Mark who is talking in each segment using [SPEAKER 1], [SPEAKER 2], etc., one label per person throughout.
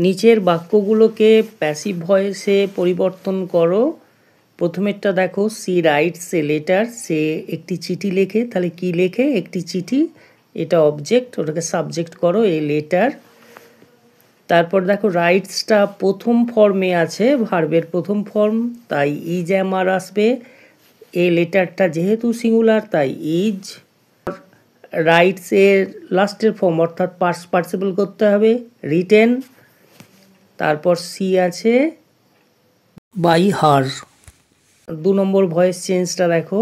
[SPEAKER 1] নিচের বাক্যগুলোকে প্যাসিভ ভয়েসে পরিবর্তন করো। প্রথমেরটা দেখো, সি রাইটস এ লেটার, সে একটি চিঠি লেখে। তাহলে কি লেখে? একটি চিঠি, এটা অবজেক্ট, ওটাকে সাবজেক্ট করো এ লেটার। তারপর দেখো রাইটসটা প্রথম ফর্মে আছে, ভার্বের প্রথম ফর্ম, তাই ইজ অ্যামার আসবে। এ লেটারটা যেহেতু সিঙ্গুলার তাই ইজ। রাইটস এর লাস্টের ফর্ম অর্থাৎ পাস্ট পার্টিসিপল করতে হবে, রিটেন। তারপর সি আছে বাই হার। 2 নম্বর ভয়েস চেঞ্জটা দেখো,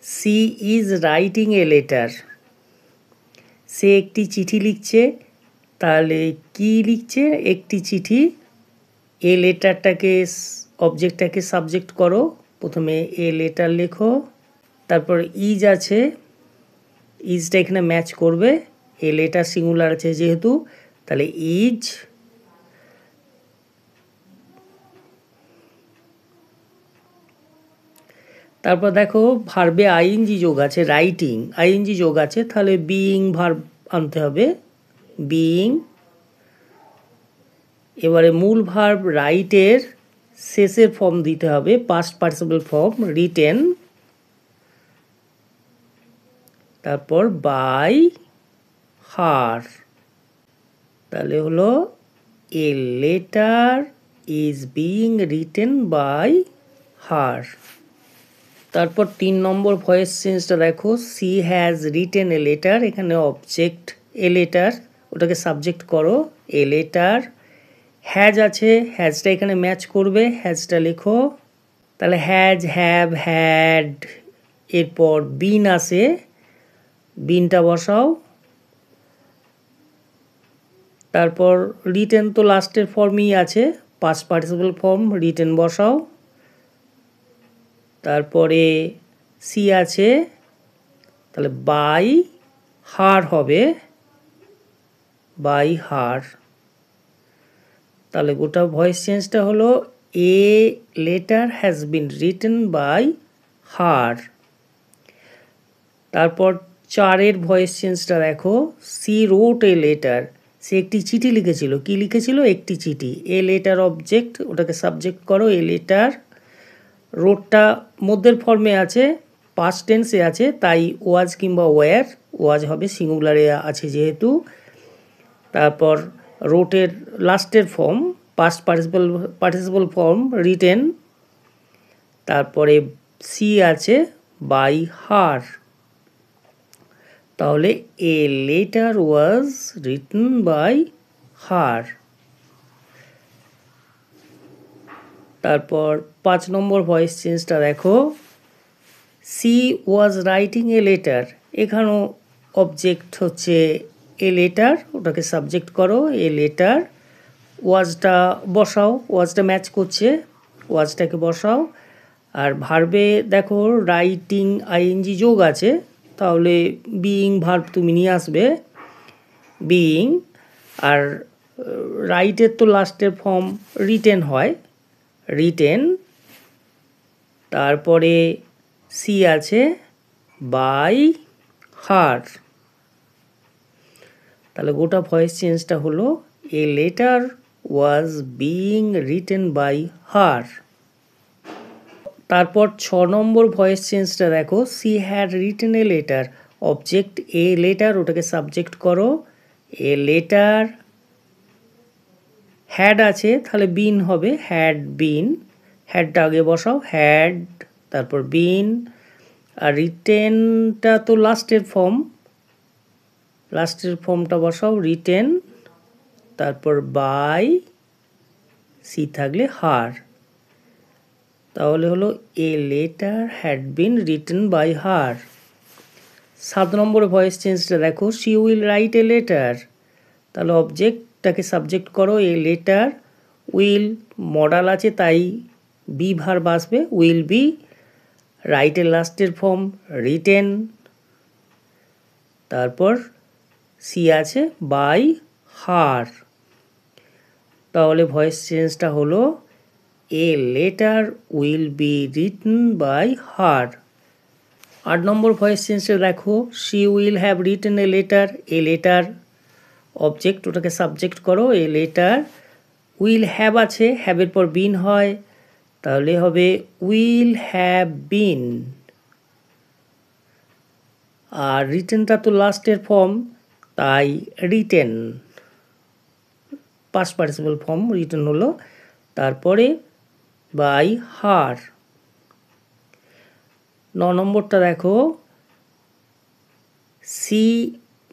[SPEAKER 1] she is writing a letter, সে একটি চিঠি লিখছে। তাহলে কি লিখছে? একটি চিঠি। এ লেটারটাকে অবজেক্টটাকে সাবজেক্ট করো, প্রথমে এ লেটার লেখো। তারপর ইজ আছে, ইজটা এখানে ম্যাচ করবে, এ লেটার সিঙ্গুলার আছে যেহেতু, তাহলে ইজ। তারপর দেখো ভার্বে আইএনজি যোগ আছে, রাইটিং আইএনজি যোগ আছে, তাহলে বিইং ভার্ব আনতে হবে, বিইং। এবারে মূল ভার্ব রাইটের শেষের ফর্ম দিতে হবে, পাস্ট পার্টিসিপল ফর্ম, রিটেন। তারপর বাই হার, তাহলে হলো a letter is being written by her. তারপর 3 নম্বর ভয়েস চেঞ্জটা দেখো, she has written a letter, এখানে অবজেক্ট এ লেটার, ওটাকে সাবজেক্ট করো এ লেটার। হ্যাজ আছে, হ্যাজটা এখানে ম্যাচ করবে, হ্যাজটা লেখো। তাহলে হ্যাজ, হ্যাভ, হ্যাড, এরপর বিন আছে, বিনটা বসাও। তারপর রিটেন তো লাস্টের ফর্মই আছে, পাস্ট পার্টিসিপল ফর্ম, রিটেন বসাও। তারপরে সি আছে, তাহলে বাই হার হবে, বাই হার। তাহলে গোটা ভয়েস চেঞ্জটা হলো a letter has been written by her. তারপর 4 ভয়েস চেঞ্জটা দেখো, সি রোট এ লেটার, সে একটি চিঠি লিখেছিল। কি লিখেছিল? একটি চিঠি। এ লেটার অবজেক্ট, ওটাকে সাবজেক্ট করো এ লেটার। রোডটা মধ্যের ফর্মে আছে, পাস্ট টেন্সে আছে, তাই ওয়াজ কিংবা ওয়্যার, ওয়াজ হবে সিঙ্গুলারে আছে যেহেতু। তারপর রোটের লাস্টের form past participle form, written. তারপরে সি আছে বাই হার, তাহলে a letter was written by her. তারপর 5 নম্বর ভয়েস চেঞ্জটা দেখো, she was writing a letter, এখানেও অবজেক্ট হচ্ছে এ লেটার, ওটাকে সাবজেক্ট করো এ লেটার। ওয়াজটা বসাও, ওয়াজটা ম্যাচ করছে, ওয়াজটাকে বসাও। আর ভার্বে দেখো রাইটিং আইএনজি যোগ আছে, তাহলে বিইং ভার্ব তুমি নিয়ে আসবে, বিইং। আর রাইটের তো লাস্টের ফর্ম রিটেন হয়, রিটেন। তারপরে সি আছে বাই হার, তাহলে গোটা ভয়েস চেঞ্জটা হলো a letter was being written by her. তারপর 6 নম্বর ভয়েস চেঞ্জটা দেখো, she had written a letter, object a letter, ওটাকে সাবজেক্ট করো এ লেটার। হ্যাড আছে, তাহলে বিন হবে, হ্যাড বিন, হ্যাডটা আগে বসাও, হ্যাড, তারপর বিন। আর রিটেনটা তো লাস্টের ফর্ম, লাস্টের ফর্মটা বসাও রিটেন। তারপর বাই, সি থাকলে হার, তাহলে হলো a letter had been written by her. 7 নম্বরে ভয়েস চেঞ্জটা দেখো, she will write a letter, তাহলে অবজেক্টটাকে সাবজেক্ট করো এ লেটার। উইল মডাল আছে তাই বি ভার্ব আসবে, উইল বি। রাইটের লাস্টের ফর্ম রিটেন। তারপর সি আছে বাই হার, তাহলে ভয়েস চেঞ্জটা হলো a letter will be written by her. 8 number voice চেঞ্জটা দেখো, she will have written a letter, a letter object, ওটাকে সাবজেক্ট করো। এ লেটার উইল হ্যাভ আছে, হ্যাভের পর বিন হয়, তাহলে হবে উইল হ্যাভ বিন। আর রিটেনটা তো লাস্টের ফর্ম, তাই written, past participle form written হলো। তারপরে বাই হার। 9 নম্বরটা দেখো, C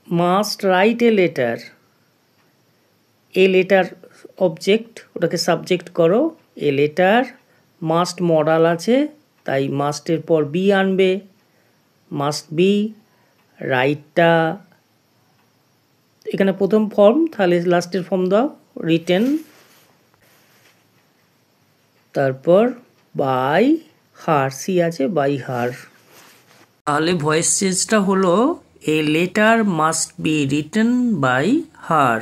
[SPEAKER 1] must right a letter. A letter object, ওটাকে সাবজেক্ট করো। এ লেটার মাস্ট মডাল আছে, তাই মাস্টের পর বি আনবে, মাস্ট বি। রাইটটা এখানে প্রথম ফর্ম, তাহলে লাস্টের ফর্ম দাও, রিটেন। তারপর বাই হার, সি আছে, বাই হার। তাহলে ভয়েস চেঞ্জটা হলো a letter must be written by her.